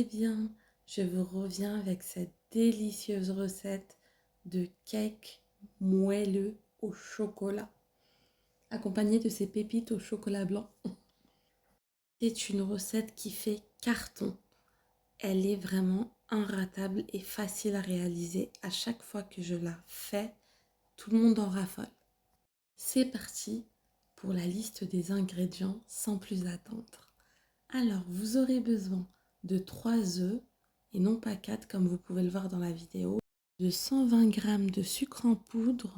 bien, je vous reviens avec cette délicieuse recette de cake moelleux au chocolat, accompagnée de ces pépites au chocolat blanc. C'est une recette qui fait carton. Elle est vraiment inratable et facile à réaliser. À chaque fois que je la fais, tout le monde en raffole. C'est parti pour la liste des ingrédients sans plus attendre. Alors, vous aurez besoin de 3 œufs, et non pas 4 comme vous pouvez le voir dans la vidéo, de 120 g de sucre en poudre,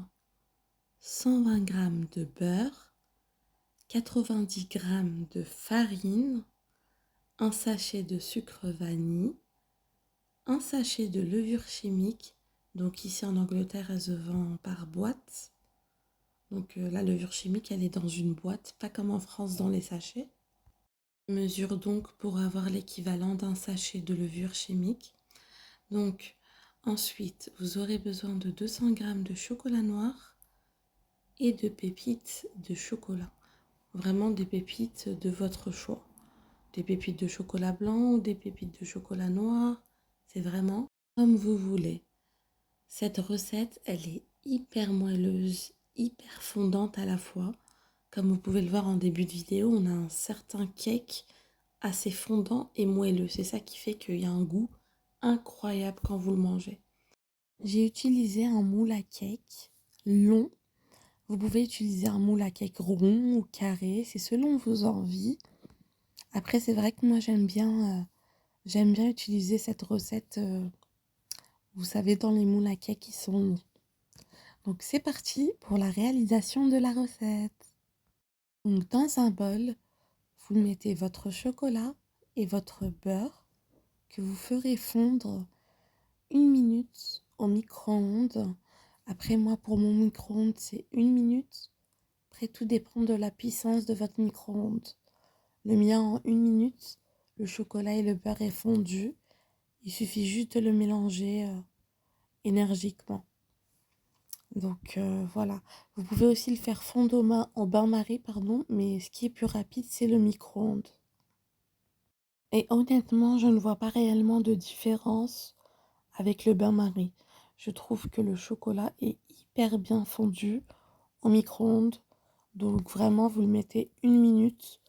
120 g de beurre, 90 g de farine, un sachet de sucre vanille, un sachet de levure chimique, donc ici en Angleterre elle se vend par boîte, donc la levure chimique elle est dans une boîte, pas comme en France dans les sachets. Mesure donc pour avoir l'équivalent d'un sachet de levure chimique. Donc ensuite, vous aurez besoin de 200 g de chocolat noir et de pépites de chocolat. Vraiment des pépites de votre choix. Des pépites de chocolat blanc ou des pépites de chocolat noir. C'est vraiment comme vous voulez. Cette recette, elle est hyper moelleuse, hyper fondante à la fois. Comme vous pouvez le voir en début de vidéo, on a un certain cake assez fondant et moelleux. C'est ça qui fait qu'il y a un goût incroyable quand vous le mangez. J'ai utilisé un moule à cake long. Vous pouvez utiliser un moule à cake rond ou carré, c'est selon vos envies. Après, c'est vrai que moi j'aime bien utiliser cette recette, vous savez, dans les moules à cake qui sont longs. Donc c'est parti pour la réalisation de la recette. Donc dans un bol, vous mettez votre chocolat et votre beurre que vous ferez fondre 1 minute au micro-ondes. Après, moi, pour mon micro-ondes, c'est 1 minute. Après, tout dépend de la puissance de votre micro-ondes. Le mien, en 1 minute, le chocolat et le beurre est fondu. Il suffit juste de le mélanger énergiquement. Donc, voilà. Vous pouvez aussi le faire fondre au bain-marie, pardon, mais ce qui est plus rapide, c'est le micro-ondes. Et honnêtement, je ne vois pas réellement de différence avec le bain-marie. Je trouve que le chocolat est hyper bien fondu au micro-ondes. Donc vraiment, vous le mettez 1 minute.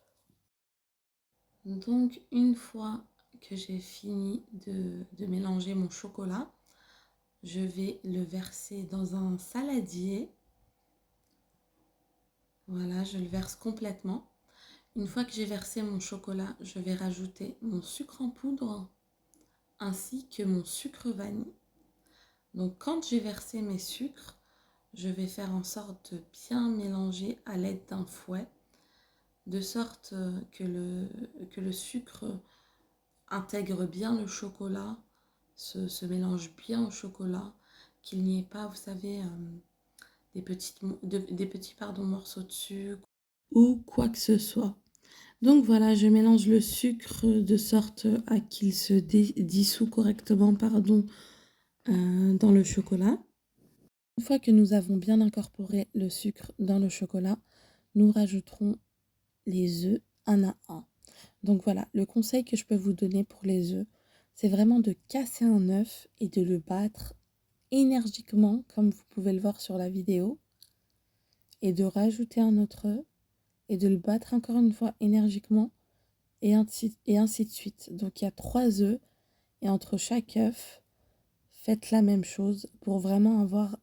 Donc une fois que j'ai fini de mélanger mon chocolat, je vais le verser dans un saladier. Voilà, je le verse complètement. Une fois que j'ai versé mon chocolat, je vais rajouter mon sucre en poudre ainsi que mon sucre vanille. Donc quand j'ai versé mes sucres, je vais faire en sorte de bien mélanger à l'aide d'un fouet, de sorte que le sucre intègre bien le chocolat, se mélange bien au chocolat, qu'il n'y ait pas, vous savez, des petits morceaux de sucre ou quoi que ce soit. Donc voilà, je mélange le sucre de sorte à qu'il se dissout correctement, dans le chocolat. Une fois que nous avons bien incorporé le sucre dans le chocolat, nous rajouterons les œufs un à un. Donc voilà, le conseil que je peux vous donner pour les œufs, c'est vraiment de casser un œuf et de le battre énergiquement, comme vous pouvez le voir sur la vidéo, et de rajouter un autre œuf et de le battre encore une fois énergiquement, et ainsi de suite. Donc il y a 3 œufs, et entre chaque œuf, faites la même chose pour vraiment avoir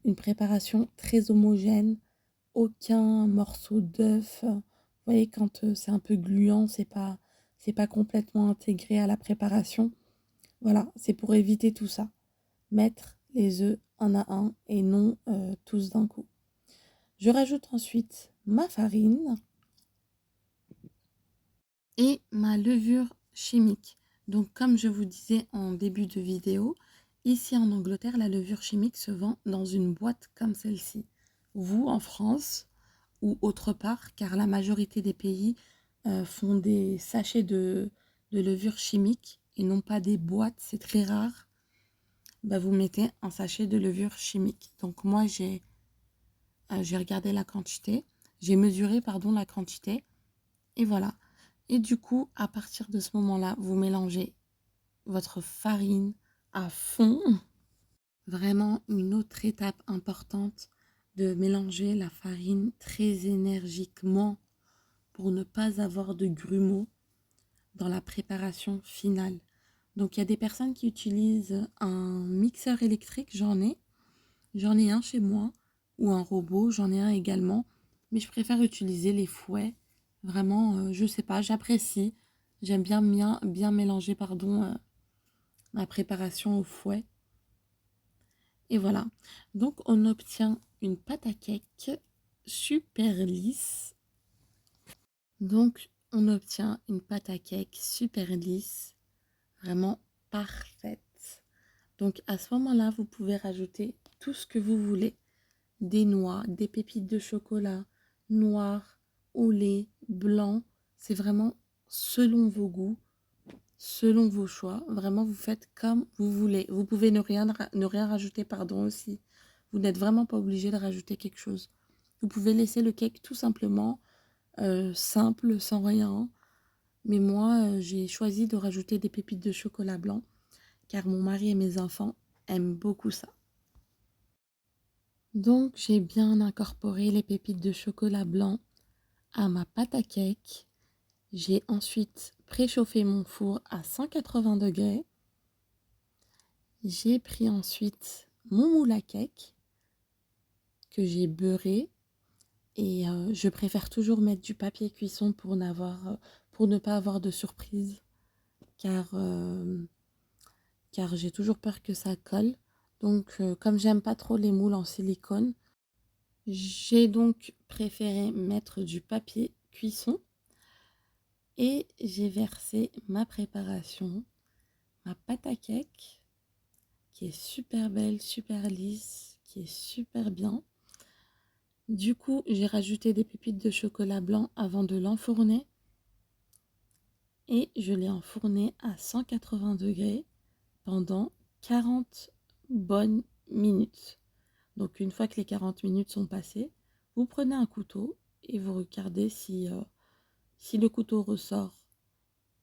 une préparation très homogène, aucun morceau d'œuf. Vous voyez, quand c'est un peu gluant, c'est pas complètement intégré à la préparation. Voilà, c'est pour éviter tout ça. Mettre les œufs un à un et non tous d'un coup. Je rajoute ensuite ma farine et ma levure chimique. Donc comme je vous disais en début de vidéo, ici en Angleterre, la levure chimique se vend dans une boîte comme celle-ci. Vous, en France ou autre part, car la majorité des pays font des sachets de levure chimique et non pas des boîtes, c'est très rare. Bah, vous mettez un sachet de levure chimique. Donc moi, j'ai regardé la quantité, j'ai mesuré, pardon, la quantité, et voilà. Et du coup, à partir de ce moment-là, vous mélangez votre farine à fond. Vraiment une autre étape importante de mélanger la farine très énergiquement pour ne pas avoir de grumeaux dans la préparation finale. Donc il y a des personnes qui utilisent un mixeur électrique, j'en ai un chez moi, ou un robot, j'en ai un également, mais je préfère utiliser les fouets. Vraiment, je sais pas, j'apprécie. J'aime bien mélanger ma préparation au fouet. Et voilà. Donc on obtient une pâte à cake super lisse. Donc on obtient une pâte à cake super lisse, vraiment parfaite. Donc à ce moment-là, vous pouvez rajouter tout ce que vous voulez. Des noix, des pépites de chocolat, noir, au lait, blanc. C'est vraiment selon vos goûts, selon vos choix. Vraiment, vous faites comme vous voulez. Vous pouvez ne rien rajouter, pardon, aussi. Vous n'êtes vraiment pas obligé de rajouter quelque chose. Vous pouvez laisser le cake tout simplement simple, sans rien. Mais moi, j'ai choisi de rajouter des pépites de chocolat blanc car mon mari et mes enfants aiment beaucoup ça. Donc, j'ai bien incorporé les pépites de chocolat blanc à ma pâte à cake. J'ai ensuite préchauffé mon four à 180 degrés. J'ai pris ensuite mon moule à cake que j'ai beurré et je préfère toujours mettre du papier cuisson pour ne pas avoir de surprise car, car j'ai toujours peur que ça colle. Donc comme j'aime pas trop les moules en silicone, j'ai donc préféré mettre du papier cuisson et j'ai versé ma préparation, ma pâte à cake qui est super belle, super lisse, qui est super bien. Du coup, j'ai rajouté des pépites de chocolat blanc avant de l'enfourner et je l'ai enfourné à 180 degrés pendant 40 bonnes minutes. Donc une fois que les 40 minutes sont passées, vous prenez un couteau et vous regardez si le couteau ressort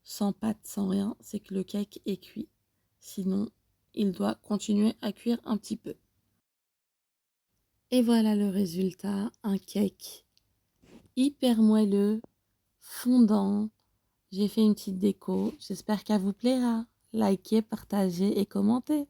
sans pâte, sans rien, c'est que le cake est cuit. Sinon, il doit continuer à cuire un petit peu. Et voilà le résultat, un cake hyper moelleux, fondant. J'ai fait une petite déco, j'espère qu'elle vous plaira. Likez, partagez et commentez.